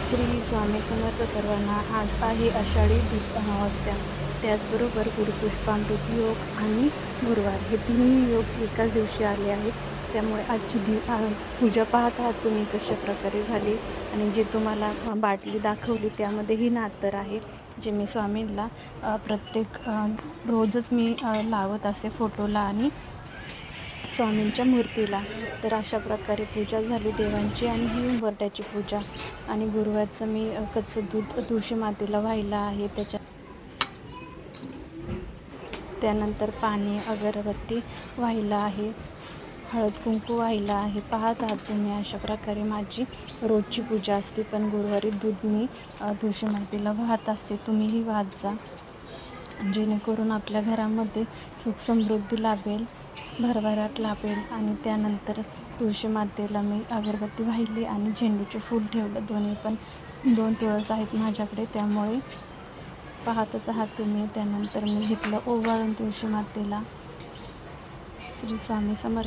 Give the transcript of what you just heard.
श्री स्वामी समर्थ सर्वांना. आज आहे आषाढी अमावस्या, त्याचबरोबर गुरुपुष्पामृत योग आणि गुरुवार हे तिन्ही योग एकाच दिवशी आले आहेत. त्यामुळे आजची पूजा पाहत आहात तुम्ही कशा प्रकारे झाली, आणि जे तुम्हाला बाटली दाखवली त्यामध्येही नातर आहे, जे मी स्वामींना प्रत्येक रोजच मी लावत असते फोटोला आणि स्वामींच्या मूर्तीला. तर अशा प्रकारे पूजा झाली देवांची, आणि ही उंबरठ्याची पूजा. आणि गुरुवारचं मी कच्चं दूध तुळशी मातेला व्हायला आहे, त्यानंतर पाणी अगरबत्ती व्हायला आहे, हळद कुंकू व्हायला आहे. पाहत आहात तुम्ही अशा प्रकारे माझी रोजची पूजा असते. पण गुरुवारी दूध मी तुळशी मातेला वाहत असते. तुम्हीही वाहत जा, जेणेकरून आपल्या घरामध्ये सुख समृद्धी लाभेल, भरभराट लाभेल. आणि त्यानंतर तुळशी मातेला मी अगरबत्ती वाहिली आणि झेंडूचे फूल ठेवलं. दोन्ही पण 2 तुळस आहेत माझ्याकडे, त्यामुळे पाहतच आहात तुम्ही. त्यानंतर मी घेतलं ओवाळून तुळशी मातेला. श्री स्वामी समर्थ.